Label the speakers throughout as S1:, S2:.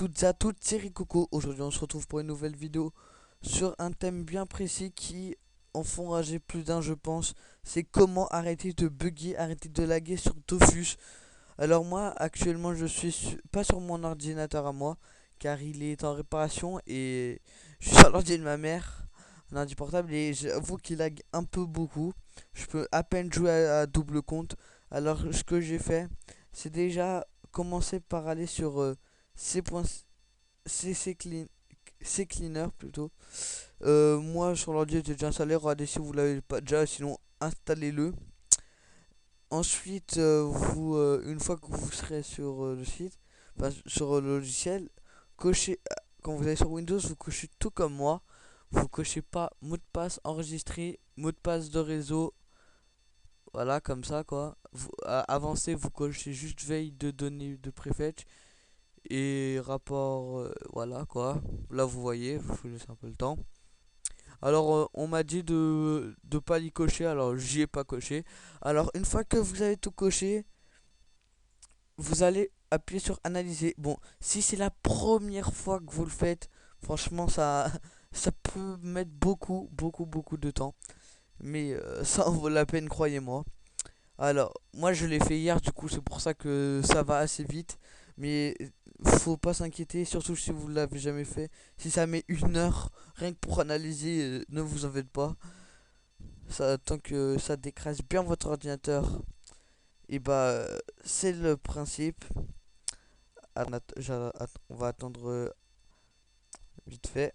S1: toutes et à toutes, c'est Ricoco. Aujourd'hui on se retrouve pour une nouvelle vidéo sur un thème bien précis qui en font rager plus d'un je pense. C'est comment arrêter de bugger, arrêter de laguer sur Dofus. Alors moi actuellement je suis pas sur mon ordinateur à moi car il est en réparation et je suis sur l'ordi de ma mère, un ordi portable, et j'avoue qu'il lag un peu beaucoup. Je peux à peine jouer à double compte. Alors ce que j'ai fait, c'est déjà commencer par aller sur CCleaner plutôt. Moi sur l'ordi j'ai déjà installé, regardez si vous l'avez pas déjà, sinon installez-le. Ensuite, une fois que vous serez sur le site, enfin sur le logiciel, cochez, quand vous allez sur Windows, vous cochez tout comme moi. Vous cochez pas mot de passe enregistré, mot de passe de réseau, voilà comme ça quoi. Avancez, vous cochez juste veille de données de préfetch et rapport, voilà quoi. Là vous voyez, je vous laisse un peu le temps. Alors on m'a dit de pas l'y cocher, alors j'y ai pas coché. Alors une fois que vous avez tout coché, vous allez appuyer sur analyser. Bon, si c'est la première fois que vous le faites, franchement ça ça peut mettre beaucoup de temps, mais ça en vaut la peine, croyez-moi. Alors moi je l'ai fait hier, du coup c'est pour ça que ça va assez vite, mais faut pas s'inquiéter, surtout si vous l'avez jamais fait. Si ça met 1 heure rien que pour analyser, ne vous en faites pas. Ça, tant que ça décrase bien votre ordinateur, et bah c'est le principe. On va attendre vite fait.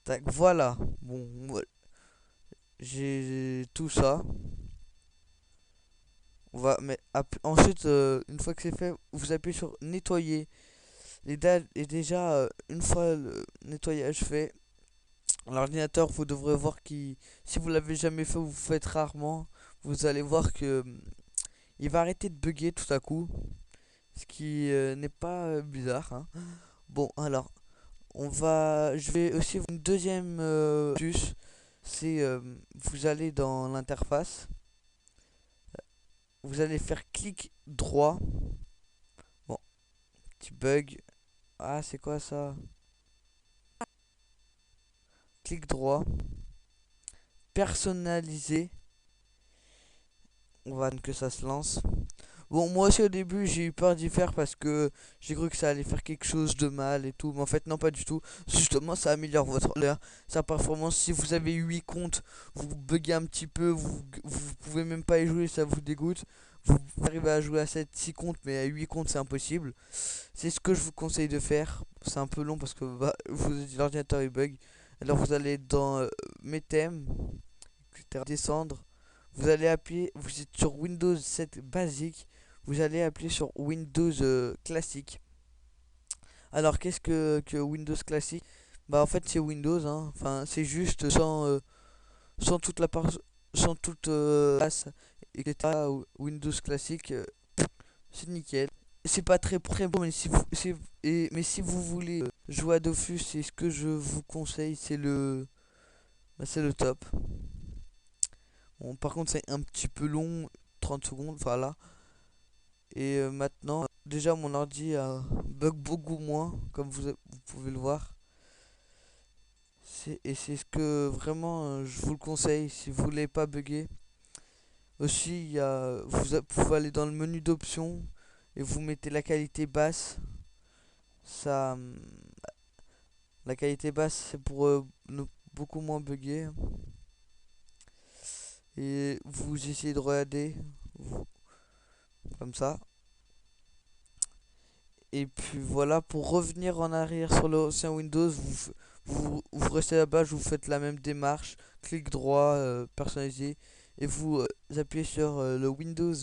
S1: Tac, voilà. Bon, j'ai tout ça. On va, mais ensuite, une fois que c'est fait, vous appuyez sur nettoyer. Et déjà, une fois le nettoyage fait, l'ordinateur, vous devrez voir qui, si vous l'avez jamais fait, vous faites rarement, vous allez voir que il va arrêter de bugger tout à coup, ce qui n'est pas bizarre, hein. Bon, alors, je vais aussi une deuxième astuce, c'est vous allez dans l'interface, vous allez faire clic droit. Bon, petit bug. Ah, c'est quoi ça? Clic droit, personnaliser. On va attendre que ça se lance. Bon, moi aussi au début j'ai eu peur d'y faire parce que j'ai cru que ça allait faire quelque chose de mal et tout, mais en fait non, pas du tout. Justement ça améliore sa performance. Si vous avez 8 comptes, vous buguez un petit peu, vous pouvez même pas y jouer, ça vous dégoûte. Vous arrivez à jouer à 7 6 comptes, mais à 8 comptes c'est impossible. C'est ce que je vous conseille de faire. C'est un peu long parce que bah, l'ordinateur il bug. Alors vous allez dans mes thèmes, etc. Descendre. Vous allez appuyer, vous êtes sur Windows 7 basique, vous allez appuyer sur Windows classique. Alors qu'est-ce que Windows classique? Bah en fait c'est Windows, hein. Enfin c'est juste sans toute la part, sans toute place, etc. Windows classique, c'est nickel. C'est pas très bon, mais si vous, mais si vous voulez jouer à Dofus, c'est ce que je vous conseille, c'est le top. Bon, par contre c'est un petit peu long, 30 secondes, voilà. Et maintenant, déjà mon ordi bug beaucoup moins, comme vous pouvez le voir. Et c'est ce que vraiment je vous le conseille si vous voulez pas bugger. Aussi, vous pouvez aller dans le menu d'options et vous mettez la qualité basse. Ça, la qualité basse, c'est pour beaucoup moins bugger. Et vous essayez de regarder comme ça. Et puis voilà, pour revenir en arrière sur l'ancien Windows, vous restez là-bas, vous faites la même démarche, clic droit, personnaliser, et vous appuyez sur le Windows,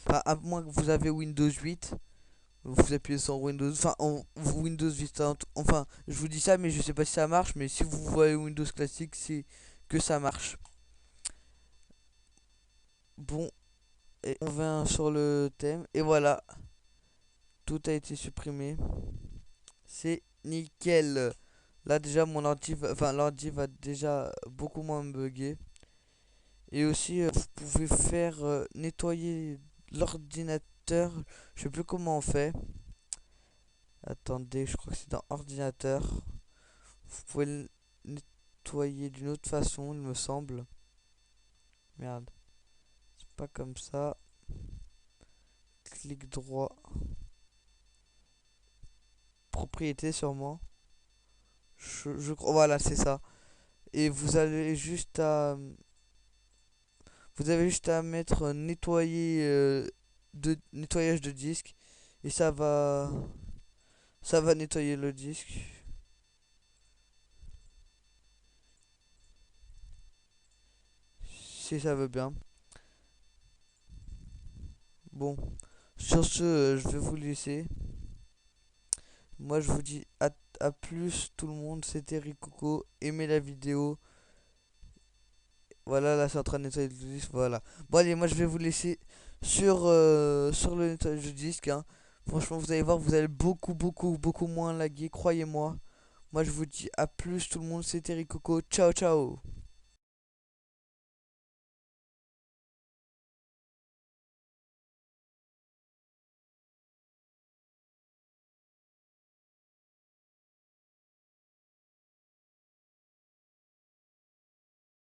S1: enfin, à moins que vous avez Windows 8, vous appuyez sur Windows, enfin Windows Vista, enfin je vous dis ça mais je sais pas si ça marche, mais si vous voyez Windows classique, c'est que ça marche. Bon, et on vient sur le thème, et voilà, tout a été supprimé, c'est nickel. Là déjà mon l'ordi va déjà beaucoup moins me bugger. Et aussi vous pouvez faire nettoyer l'ordinateur. ordinateur. Je sais plus comment on fait. Attendez, je crois que c'est dans ordinateur. Vous pouvez le nettoyer d'une autre façon, il me semble. Merde, c'est pas comme ça. Clic droit. Propriété sûrement. Je crois, voilà, c'est ça. Et vous avez juste à mettre nettoyer de nettoyage de disque et ça va nettoyer le disque si ça veut bien. Bon, sur ce, je vais vous laisser. Moi, je vous dis à plus tout le monde. C'était Ricoco. Aimez la vidéo. Voilà, là, c'est en train de nettoyer le disque. Voilà. Bon, allez, moi, je vais vous laisser sur le nettoyage du disque, hein. Franchement, vous allez voir, vous allez beaucoup moins laguer, croyez-moi. Moi, je vous dis à plus tout le monde. C'était Ricoco. Ciao, ciao.